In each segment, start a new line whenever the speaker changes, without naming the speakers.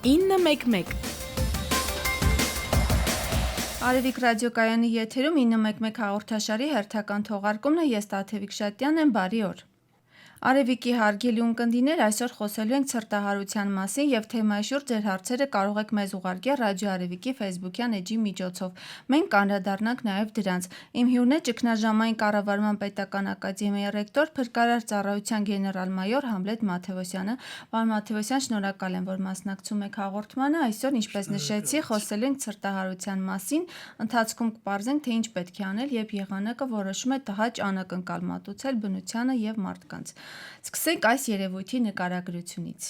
911
Արևիկ ռադիոկայանի եթերում 911 հաղորդաշարի հերթական թողարկումն է, ես Տաթևիկ Շատյանն եմ, բարի օր։ Արևիկի հարգելի ունկնդիրներ, այսօր խոսելու ենք ցրտահարության մասին եւ թեմայի շուրջ ձեր հարցերը կարող եք մեզ ուղարկել Ռադիո Արևիկի Facebook-յան էջի միջոցով։ Մենք կանդրադառնանք նաեւ դրանց։ Իմ հյուրն է ճգնաժամային կառավարման պետական ակադեմիայի ռեկտոր, փրկարար ծառայության գեներալ-մայոր Համլետ Մաթևոսյանը։ Պարոն Մաթևոսյան, շնորհակալ եմ, որ մասնակցում եք հաղորդմանը։ Այսօր, ինչպես նշեցի, խոսելու ենք ցրտահարության մասին։ Ընթացքում կպարզենք, թե ինչ պետք է անել, երբ եղանակը որոշում է տհաճ անակնկալ մատուցել բնությանը եւ մարդկանց։ Սկսենք այս երևույթի նկարագրությունից։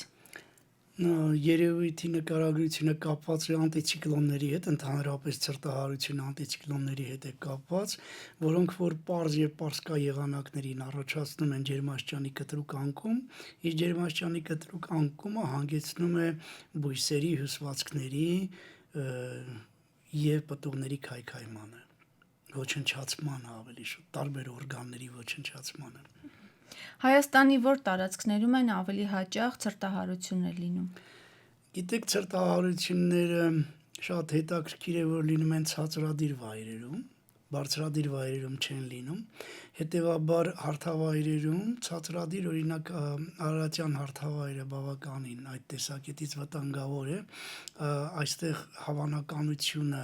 Երևույթի նկարագրությունը կապված է անտիցիկլոնների հետ, ընդհանրապես ցրտահարությունը անտիցիկլոնների հետ է կապված, որոնք որ պարզ եւ պարսկա եղանակներին առաջացնում են ջերմաստիճանի կտրուկ անկում, իսկ ջերմաստիճանի կտրուկ անկումը հանգեցնում է բույսերի, հյուսվածքների եւ պտուղների քայքայմանը, ոչնչացմանը ավելի շուտ, տարբեր օրգանների ոչնչացմանը։
Հայաստանի որ տարածքներում են ավելի հաճախ ցրտահարություններ լինում։
Գիտեք, ցրտահարությունները շատ հետաքրքիր է, որ լինում են ցածրադիր վայրերում, բարձրադիր վայրերում չեն լինում, հետևաբար հարթավայրերում ցածրադիր, օրինակ Արարատյան հարթավայրը բավականին այդ տեսակետից վտանգավոր է, այստեղ հավանականությունը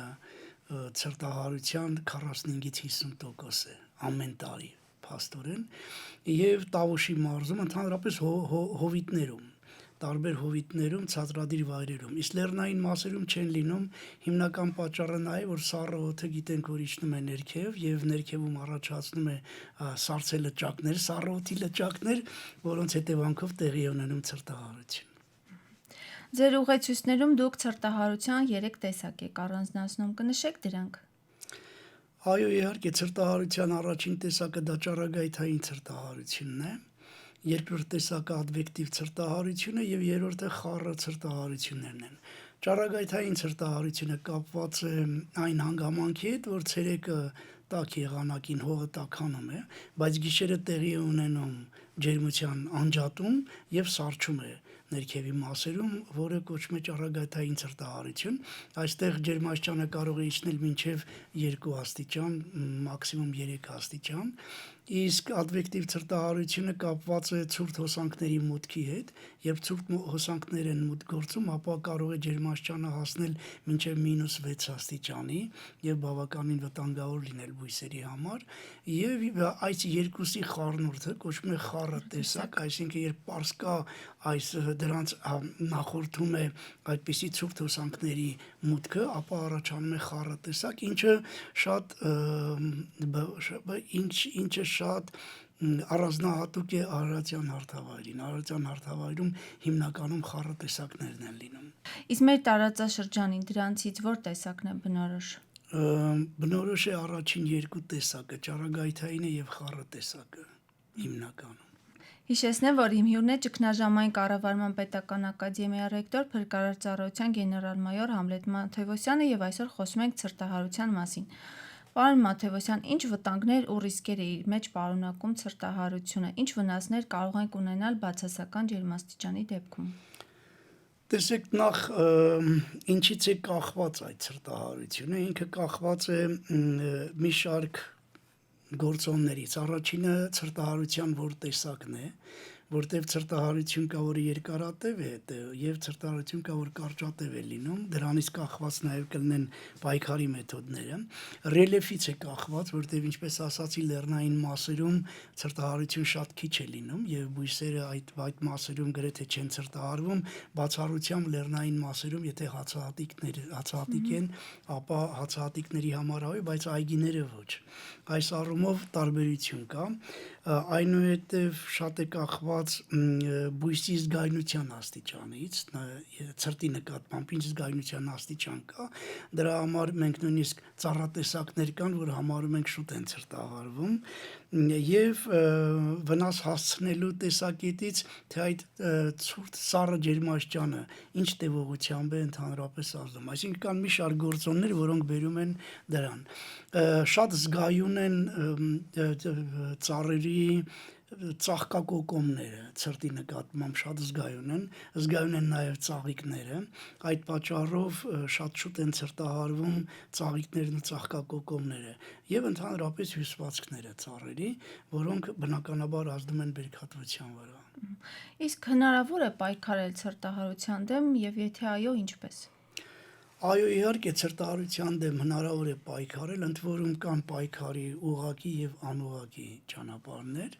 ցրտահարության 45-ից 50% է ամեն տարի փաստորեն, եւ Տավուշի մարզում ընդհանրապես հովիտներում, տարբեր հովիտներում, ցածրադիր վայրերում, իսկ լեռնային մասերում չեն լինում, հիմնական պատճառը նա է, որ սառը օդը գիտենք, որ իջնում է ներքև եւ ներքևում առաջացնում է սառցե լճակներ, սառը օդի լճակներ, որոնց հետևանքով տեղի ունենում ցրտահարություն։
Ձեր ուղեցույցներում դուք ցրտահարության 3 տեսակ եք առանձնացնում, կնշեք դրանք։
Այո, իհարկե, ցրտահարության առաջին տեսակը դա ճառագայթային ցրտահարությունն է, երկրորդ տեսակը ադվեկտիվ ցրտահարությունը եւ երրորդը խառը ցրտահարություններն են։ Ճառագայթային ցրտահարությունը կապված է այն հանգամանքի հետ, որ ցերեկը տաք եղանակին հողը տաքանում է, բայց գիշերը տեղի է ունենում ջերմության անջատում եւ սառչում է ներքևի մասերում, որը կոչվում է ճառագայթային ցրտահարություն։ Այստեղ ջերմաստիճանը կարող է իջնել մինչև 2 աստիճան, մաքսիմում 3 աստիճան, իսկ ադվեկտիվ ցրտահարությունը կապված է ցուրտ հոսանքների մուտքի հետ, երբ ցուրտ հոսանքներ են մուտք գործում, ապա կարող է ջերմաստիճանը հասնել մինչև -6 աստիճանի եւ բավականին վտանգավոր լինել բույսերի համար, եւ այս երկուսի խառնուրդը կոչվում է խառը տեսակ, այսինքն երբ պարսկա այս դրանց նախորդում է այդպիսի ցուրտ հոսանքների մուտքը, ապա առաջանում է խառը տեսակ, ինչը շատ առանձնահատուկ է Արարատյան հարթավայրին։ Արարատյան հարթավայրում հիմնականում խառը տեսակներն են լինում։
Իսկ մեր տարածաշրջանին դրանցից որ տեսակն է բնորոշ։
Բնորոշ է առաջին 2 տեսակը, ճառագայթայինը եւ խառը տեսակը հիմնականում։
Հիշեցնեմ, որ իմ հյուրն է ճգնաժամային կառավարման պետական ակադեմիայի ռեկտոր, փրկարար ծառայության գեներալ-մայոր Համլետ Մաթևոսյանը եւ այսօր խոսում ենք ցրտահարության մասին։ Պարոն Մաթևոսյան, ինչ վտանգներ ու ռիսկեր է իր մեջ պարունակում ցրտահարությունը, ինչ վնասներ կարող ենք ունենալ բացասական ջերմաստիճանի դեպքում։
Տեսեք, նախ ինչից է կախված այդ ցրտահարությունը, ինքը կախված է մի շարք գործոններից։ Առաջինը ցրտահարության որ տեսակն է, որտեղ ցրտահարություն կա, որը երկարատև է եւ ցրտահարություն կա, որ կարճատև է լինում, դրանից կախված նաեւ կլինեն պայքարի մեթոդները։ Ռելիեֆից է կախված, որտեղ ինչպես ասացի, լեռնային մասերում ցրտահարություն շատ քիչ է լինում եւ բույսերը այդ մասերում գրեթե չեն ցրտահարվում, բացառությամբ լեռնային մասերում, եթե հացահատիկ են, ապա հացահատիկների համար այո, բայց այգիները ոչ։ Այս առումով տարբերություն կա, այնուհետև շատ է կախված բույսի զգայունության աստիճանից, ցրտի նկատմամբ ինչ զգայունության աստիճան կա, դրա համար մենք նույնիսկ ծառատեսակներ կան, որ համարում ենք շուտ են ցրտահարվում, եւ վնաս հասցնելու տեսակետից, թե այդ ցուրտ սառը ջերմաստիճանը ինչ տևողությամբ է ընդհանրապես ազդում, այսինքն կան մի շարք գործոններ, որոնք բերում են դրան։ Շատ զգայուն են ծառերի ծաղկակոկոմները ցրտի նկատմամբ շատ զգայուն են նաև ծաղիկները, այդ պատճառով շատ շուտ են ցրտահարվում ծաղիկներն ու ծաղկակոկոմները եւ ընդհանրապես հյուսվածքները ծառերի, որոնք բնականաբար ազդում են բերքատվության վրա։
Իսկ հնարավոր է պայքարել ցրտահարության դեմ եւ եթե այո, ինչպես։
Այո, իհարկե ցրտահարության դեմ հնարավոր է պայքարել, ընդ որում կան պայքարի ուղղակի եւ անուղղակի ճանապարհներ,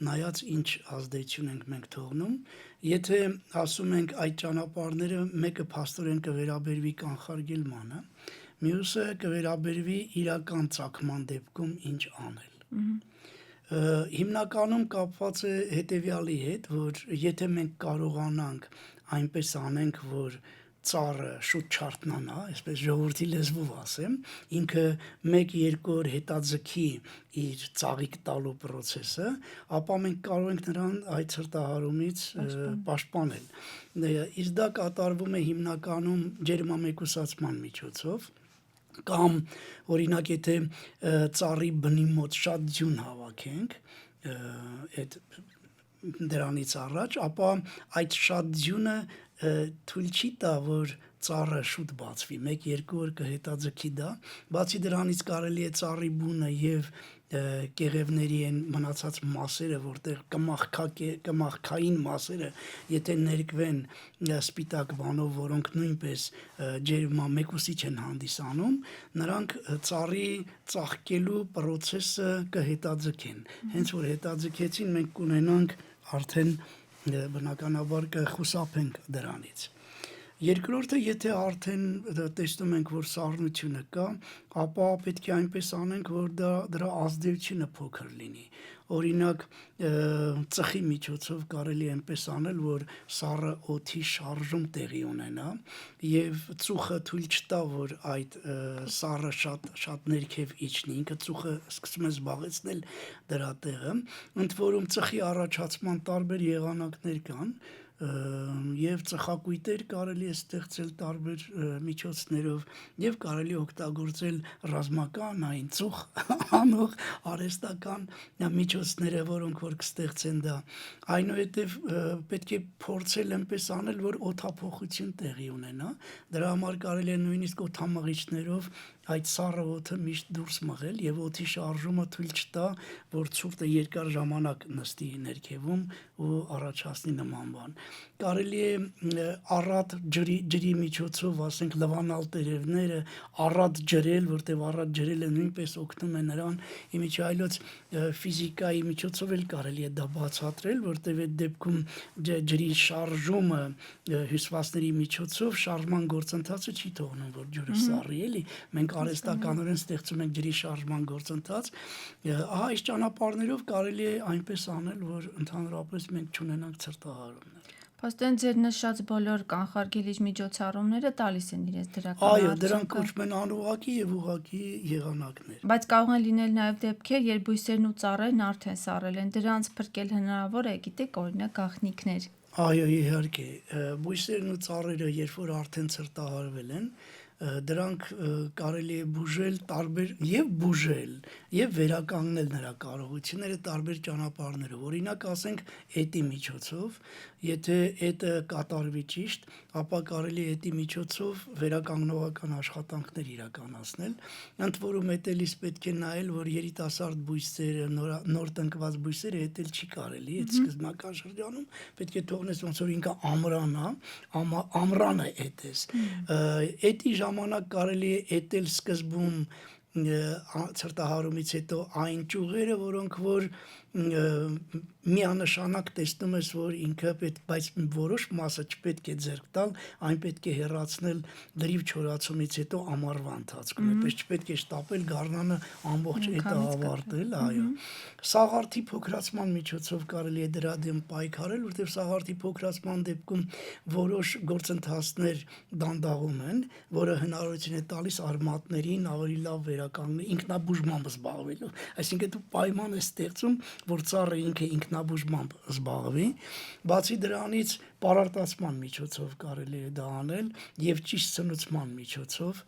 նայած ինչ ազդեցություն ենք մենք թողնում, եթե ասում ենք այդ ճանապարհները մեկը փաստորեն կվերաբերվի կանխարգելմանը, մյուսը կվերաբերվի իրական ծագման դեպքում ինչ անել։ Հիմնականում կապված է հետևյալի հետ, որ եթե մենք կարողանանք այնպես անենք, որ ծառը շուտ չարթնանա, այսպես ժողովրդի լեզվով ասեմ, ինքը 1-2 օր հետաձգի իր ծաղիկ տալու process-ը, ապա մենք կարող ենք նրան այդ ցրտահարումից պաշտպանել։ Իսկ դա կատարվում է հիմնականում ջերմամեկուսացման միջոցով, կամ օրինակ եթե ծառի բնի մոտ շատ ձյուն հավաքենք, այդ դրանից առաջ, ապա այդ շատ ձյունը թույլ չի տա, որ ծառը շուտ բացվի, 1-2 օր կհետաձգի դա, բացի դրանից կարելի է ծառի բունը եւ կեղևների են մնացած մասերը, որտեղ կմախքային մասերը, եթե ներկվեն սպիտակ բանով, որոնք նույնպես ջերմամեկուսիչ են հանդիսանում, նրանք ծառի ծաղկելու process-ը կհետաձգեն։ Հենց որ հետաձգեցին, մենք կունենանք արդեն բնականաբար կխուսափենք դրանից։ Երկրորդը, եթե արդեն տեսնում ենք, որ սառնությունը կա, ապա պետք է այնպես անենք, որ դրա ազդեցությունը փոքր լինի։ Օրինակ, ծխի միջոցով կարելի է այնպես անել, որ սառը օդի շարժում տեղի ունենա եւ ծուխը թույլ չտա, որ այդ սառը շատ ներքև իջնի, ինքը ծուխը սկսում է զբաղեցնել դրա տեղը, ընդ որում ծխի առաջացման տարբեր եղանակներ կան, եւ ծխակույտեր կարելի է ստեղծել տարբեր միջոցներով եւ կարելի օգտագործել ռազմական այն ծուխ անող արհեստական միջոցները, որոնք որ կստեղծեն դա։ Այնուհետև պետք է փորձել այնպես անել, որ օդափոխություն տեղի ունենա։ Դրա համար կարելի է նույնիսկ օդամղիչներով այդ սառը օդը միշտ դուրս մղել եւ օդի շարժումը թույլ չտա, որ ցուրտը երկար ժամանակ նստի ներքևում ու առաջացնի նման բան։ Կարելի է առատ ջրի միջոցով, ասենք լվանալ տերևները, առատ ջրել, որտեղ առատ ջրելը նույնպես օգնում է նրան, իմիջի այլոց ֆիզիկայի միջոցով էլ կարելի է դա բացատրել, որտեղ այդ դեպքում ջրի շարժումը հյուսվածքների միջոցով շարժման գործընթացը չի թողնում, որ ջուրը սառի, էլի, մենք արհեստականորեն ստեղծում ենք ջրի շարժման գործընթաց, ահա այս ճանապարհներով կարելի է այնպես անել, որ ընդհանրապես մենք չունենանք ցրտահարումներ։
Փաստորեն ձեր նշած բոլոր կանխարգելիչ միջոցառումները տալիս են իրենց դրական
Այո,
արդյունքը։
դրանք կոչվում են անուղղակի եւ ուղղակի եղանակներ։
Բայց կարող են լինել նաև դեպքեր, երբ բույսերն ու ծառերն արդեն սառել են, դրանց փրկել հնարավոր է, գիտեք, օրինակ գաղտնիքներ։
Այո, իհարկե, բույսերն ու ծառերը, երբ որ արդեն ցրտահարվել են, դրանք կարելի է բուժել եւ վերականգնել նրա կարողությունները տարբեր ճանապարհներով։ Օրինակ ասենք էտի միջոցով, եթե էտը կատարվի ճիշտ, ապա կարելի է էտի միջոցով վերականգնողական աշխատանքներ իրականացնել։ Ընդ որում էտելիս պետք է նայել, որ երիտասարդ բույսերը, նոր տնկված բույսերը էտել չի կարելի, այդ սկզբնական շրջանում պետք է թողնես ոնց որ ինքը ամրանը էտես։ Էտի ժամանակ կարելի է էտել սկզբում ցրտահարումից հետո այն ճյուղերը, որոնք որ միանշանակ տեսնում ես, որ ինքը բայց որոշ մասը չպետք է ձեռք տալ, այն պետք է հեռացնել լրիվ չորացումից հետո ամառվա ընթացքում, այդպես չպետք է շտապել գարնանը ամբողջ էտը ավարտել, այո։ Սաղարթի փոքրացման միջոցով կարելի է դրա դեմ պայքարել, որտեղ սաղարթի փոքրացման դեպքում որոշ գործընթացներ դանդաղում են, որը հնարավորություն է տալիս արմատներին ավելի լավ վերականգնել, ինքնաբուժմամբ զբաղվելու։ Այսինքն դու պայման ես ստեղծում, որ ծառը ինքը ինքնաբուժմամբ զբաղվի։ Բացի դրանից պարարտացման միջոցով կարելի է դա անել եւ ճիշտ սնուցման միջոցով։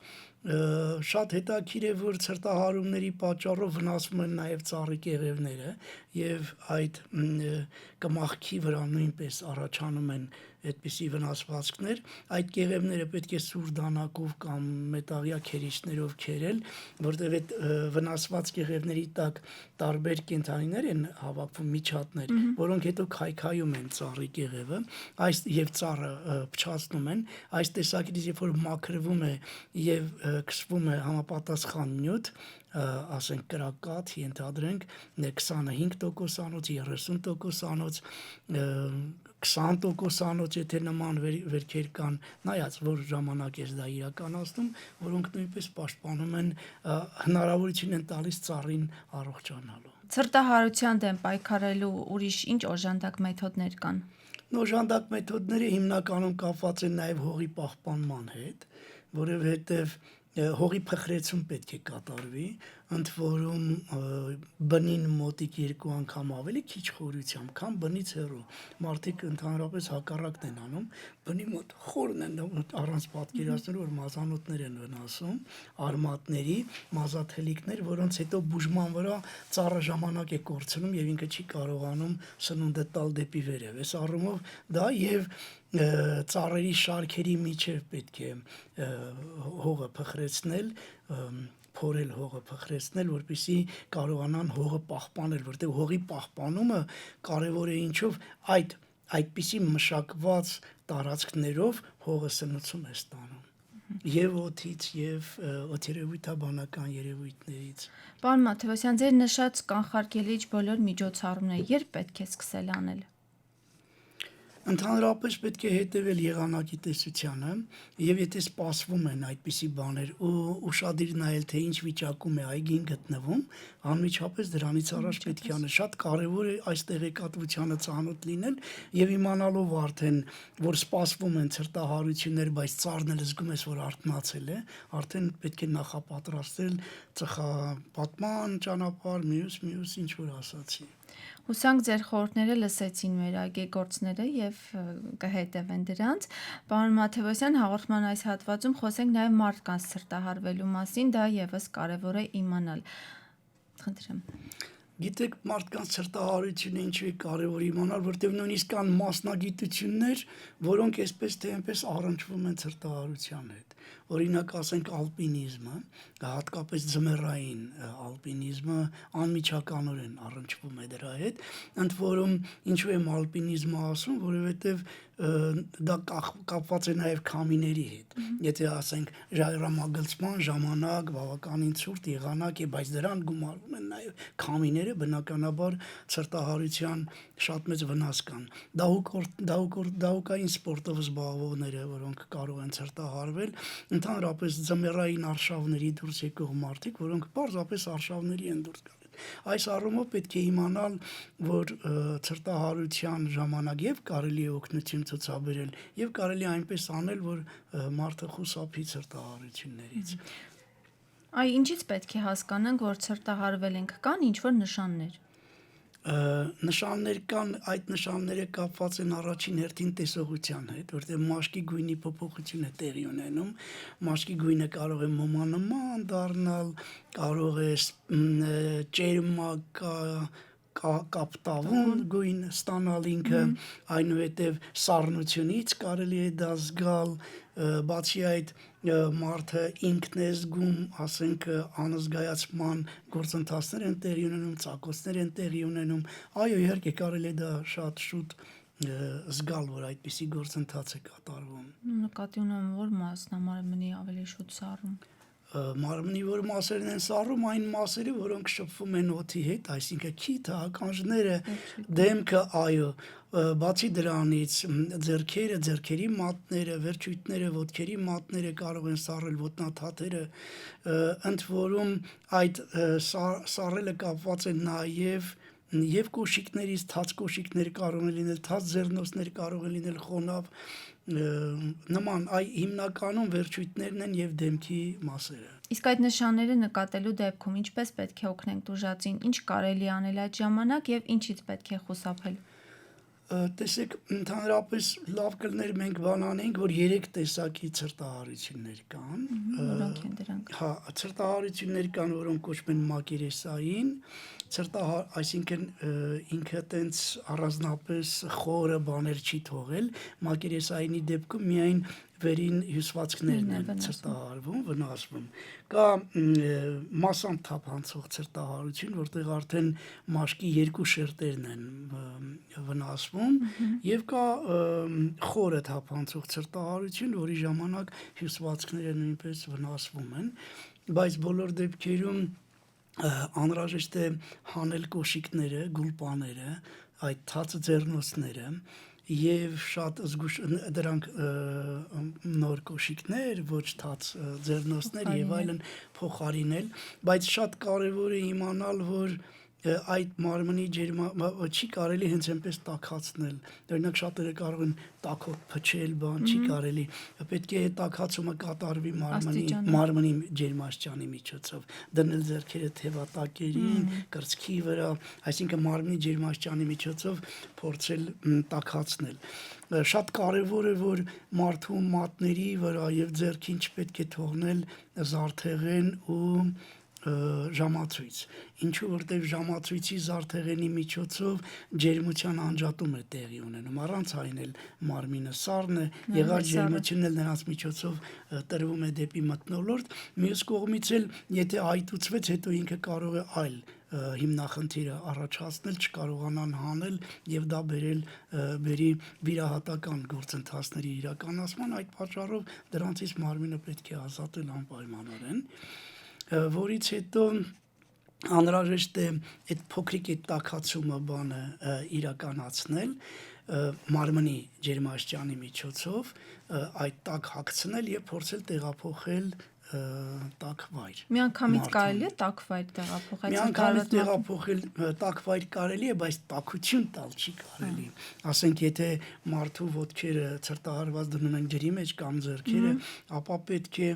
Շատ հետաքրքիր է, որ ցրտահարումների պատճառով վնասվում են նաև ծառի կեղևները եւ այդ կմախքի վրա նույնպես առաջանում են այդպիսի վնասվածքներ։ Այդ կեղևները պետք է սուր դանակով կամ մետաղյա քերիչներով քերել, որտեղ այդ վնասված կեղևների տակ տարբեր կենդանիներ են հավաքվում, միջատներ, որոնք հետո քայքայում են ծառի կեղևը, այս եւ ծառը փչացնում են, այս տեսակետից երբ որ մաքրվում է եւ քսվում է համապատասխան նյութ, ասենք կրակատ, ենթադրենք 25%-անոց, 30%-անոց, 20%-անոց, եթե նման վերքեր կան, նայած որ ժամանակ է դա իրականացնում, որոնք նույնպես պաշտպանում են, հնարավորություն են տալիս ծառին առողջանալու։
Ցրտահարության դեմ պայքարելու ուրիշ ինչ օժանդակ մեթոդներ կան։
Օժանդակ մեթոդները հիմնականում կապված են նաև հողի պահպանման հետ, որովհետև հողի փխրեցում պետք է կատարվի, ընդ որում բնին մոտիկ 2 անգամ ավելի քիչ խորությամբ, քան բնից հեռու։ Մարդիկ ընդհանրապես հակառակն են անում, բնի մոտ խորն են առանց պատկերացնելու, որ մազանոթներ են վնասում, արմատների, մազաթելիկներ, որոնց հետո բուժման վրա ծառը ժամանակ է կորցնում եւ ինքը չի կարողանում սնունդը տալ դեպի վերև։ Այս առումով դա եւ ծառերի շարքերի միջև պետք է հողը փխրեցնել, փորել հողը փխրեցնել, որպեսզի կարողանան հողը պահպանել, որտեղ հողի պահպանումը կարևոր է ինչով այդպիսի մշակված տարածքներով հողը սնուցում է ստանում եւ օդից եւ օդերևույթաբանական երևույթներից։
Պարոն Մաթևոսյան, ձեր նշած կանխարգելիչ բոլոր միջոցառումները երբ պետք է սկսել անել։
Ընդհանրապես պետք է հետևել եղանակի տեսությանը եւ եթե սպասվում են այդպիսի բաներ ու ուշադիր նայել թե ինչ վիճակում է այգին գտնվում, անմիջապես դրանից առաջ պետք է անել։ Շատ կարեւոր է այս տեղեկատվությանը ծանոթ լինել եւ իմանալով արդեն, որ սպասվում են ցրտահարություններ, բայց ծառն էլ զգում ես, որ արթնացել է, արդեն պետք է նախապատրաստել ծխապատման ճանապարհ, մյուս ինչ որ ասացի։
Հուսանք ձեր խորհուրդները լսեցին մեր այգեգործները եւ կհետևեն դրանց։ Պարոն Մաթևոսյան, հաղորդման այս հատվածում խոսենք նաեւ մարդկանց ցրտահարվելու մասին, դա եւս կարեւոր է իմանալ։ Խնդրեմ։
Գիտեք, մարդկանց ցրտահարությունը ինչու է կարևոր իմանալ, որտեղ նույնիսկ կան մասնագիտություններ, որոնք այսպես թե այնպես առնչվում են ցրտահարության հետ։ Օրինակ ասենք ալպինիզմը, հատկապես ձմեռային ալպինիզմը անմիջականորեն առնչվում է դրա հետ, ընդ որում ինչու եմ ալպինիզմը ասում, որովհետև դա կապված է նաև քամիների հետ։ Եթե ասենք ժայռամագլցման ժամանակ բավականին ցուրտ եղանակ է, բայց դրան գումարվում են նաև քամիները, բնականաբար ցրտահարության շատ մեծ վնաս կան։ Դահուկային սպորտով զբաղվողները, որոնք կարող են ցրտահարվել, ընդհանրապես ձմեռային արշավների դուրս եկող մարդիկ, որոնք պարզապես արշավների են դուրս գալիս։ Այս առումով պետք է իմանալ, որ ցրտահարության ժամանակ եւ կարելի է օգնություն ցուցաբերել եւ կարելի է այնպես անել, որ մարդը խուսափի ցրտահարություններից։
Այ ինչից պետք է հասկանանք, որ ցրտահարվել ենք, կան ինչ-որ նշաններ։
Նշաններ կան, այդ նշանները կապված են առաջին հերթին տեսողության հետ, որտեղ մաշկի գույնի փոփոխություն է տեղի ունենում, մաշկի գույնը կարող է մոմանման դառնալ, կարող է ճերմակ կապտավուն գույն ստանալ ինքը, այնուհետև սառնությունից կարելի է դա զգալ, բացի այդ մարդը ինքն է զգում, ասենք անզգայացման գործընթացներ են տեղի ունենում, ծակոցներ են տեղի ունենում, այո, իհարկե կարելի է դա շատ շուտ զգալ, որ այդպիսի գործընթաց է կատարվում։
Նկատի ունեմ, որ մասն մարմնի ավելի շուտ սառում։
Մարմնի որ մասերն են սառում, այն մասերը, որոնք շփվում են օդի հետ, այսինքն քիթը, ականջները, դեմքը, այո, բացի դրանից ձեռքերը, ձեռքերի մատները, վերջույթները, ոտքերի մատները կարող են սառել, ոտնաթաթերը, ընդ որում այդ սառելը կապված է նաև կոշիկներից, թաց կոշիկներ կարող են լինել, թաց ձեռնոցներ կարող են լինել խոնավ, նման հիմնականում վերջույթներն են եւ դեմքի մասերը։
Իսկ այդ նշանները նկատելու դեպքում ինչպես պետք է օգնենք տուժածին, ինչ կարելի անել այդ ժամանակ եւ ինչից պետք է խուսափել։
Տեսեք, ընդհանրապես լավ կլներ մենք բանանենք, որ 3 տեսակի ցրտահարություններ կան։
Որոնք են դրանք։
Հա, ցրտահարություններ կան, որոնք կոչվում են մակերեսային, այսինքն ինքը տենց առանձնապես խորը բաներ չի թողել, մակերեսայինի դեպքում միայն վերին հյուսվածքներն են ցրտահարվում, վնասվում։ Կա մասամբ թափանցող ցրտահարություն, որտեղ արդեն մաշկի 2 շերտերն են վնասվում, եւ կա խորը թափանցող ցրտահարություն, որի ժամանակ հյուսվածքները նույնպես վնասվում են, բայց բոլոր դեպքերում անհրաժեշտ է հանել կոշիկները, գուլպաները, այդ թաց ձեռնոցները եւ շատ զգուշ դրանք նոր կոշիկներ, ոչ թաց ձեռնոցներ եւ այլն փոխարինել, բայց շատ կարեւոր է իմանալ, որ այդ մարմնի չի կարելի հենց այնպես տաքացնել։ Օրինակ շատերը կարող են տաքով փչել, բան չի կարելի։ Պետք է տաքացումը կատարվի մարմնի ջերմաստիճանի միջոցով, դնել ձեռքերը թևատակերին, կրծքի վրա, այսինքն մարմնի ջերմաստիճանի միջոցով փորձել տաքացնել։ Շատ կարևոր է, որ մարդու մատների վրա եւ ձեռքին չպետք է թողնել զարդեղեն ու ժամացույց, ինչու որտեղ ժամացույցի զարդեղենի միջոցով ջերմության անջատում է տեղի ունենում, առանց այն էլ մարմինը սառն է, եղած ջերմությունն էլ նրանց միջոցով տրվում է դեպի մթնոլորտ, մյուս կողմից էլ եթե այտուցվեց, հետո ինքը կարող է այլ հիմնախնդիրը առաջացնել, չկարողանան հանել եւ դա բերի վիրահատական գործընթացների իրականացման, այդ պատճառով դրանցից մարմինը պետք է ազատել անպայմանորեն, որից հետո անհրաժեշտ է այդ փոքրիկ տաքացումը բանը իրականացնել մարմնի ջերմաստիճանի միջոցով, այդ տաք հագցնել եւ փորձել տեղափոխել տաք վայր։
Միանգամից կարելի է տաք վայր տեղափոխել։
Միանգամից տեղափոխել տաք վայր կարելի է, բայց տաքություն տալ չի կարելի։ Ասենք եթե մարդու ոտքերը ցրտահարված դնում են ջրի մեջ կամ ձեռքերը, ապա պետք է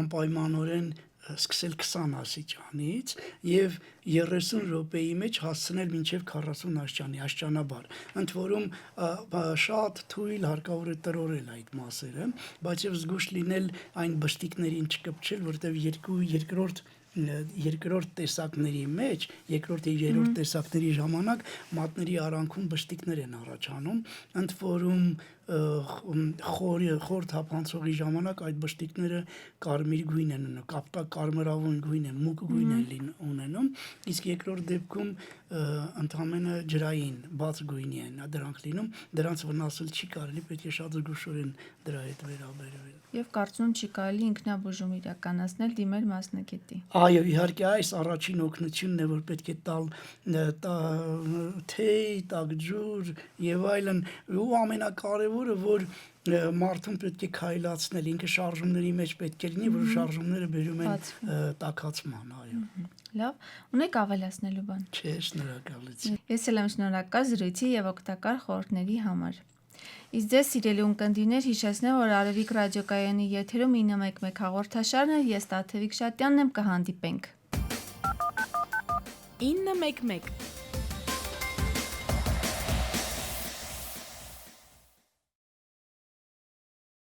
անպայմանորեն սկսել 20 աստիճանից եւ 30 րոպեի մեջ հասցնել մինչեւ 40 աստիճանի աստիճանաբար։ Ընդ որում շատ թույլ հարկավոր է տրորել այդ մասերը, բայց եւ զգուշ լինել այն բշտիկներին չկպչել, որտեւ երկրորդ տեսակների մեջ, երկրորդ եւ երրորդ տեսակների ժամանակ մատների արանքում բշտիկներ են առաջանում, ընդ որում խոր թափանցողի ժամանակ այդ բշտիկները կարմիր գույն են ունենում, կապտակ կարմրավուն գույն են, մուգ գույն են ունենում, իսկ երկրորդ դեպքում ընդհանրապես ջրային բաց գույնի են դրանք լինում, դրանց վնասել չի կարելի, պետք է շատ զգուշորեն դրա հետ վերաբերվել։
Եվ կարծում չի կարելի ինքնաբուժում իրականացնել դիմել մասնագետի։
Այո, իհարկե, այս առաջին օգնությունն է, որ պետք է տալ թեյ, տաք ջուր եւ այլն, ու ամենակարևորը, որ մարդուն պետք է քայլացնել, ինքը շարժումների մեջ պետք է լինի, որ շարժումները բերում են տաքացման, այո։
Լավ, ունեք ավելացնելու բան։
Չէ, շնորհակալություն։
Ես էլ եմ շնորհակալ զրույցի եւ օգտակար խորհուրդների համար։ Իսկ ձեզ սիրելի ունկնդիրներ, հիշեցնեմ, որ Արևիկ ռադիոկայանի եթերում 911 հաղորդաշարն է, ես Տաթևիկ Շատյանն եմ, կհանդիպենք։
911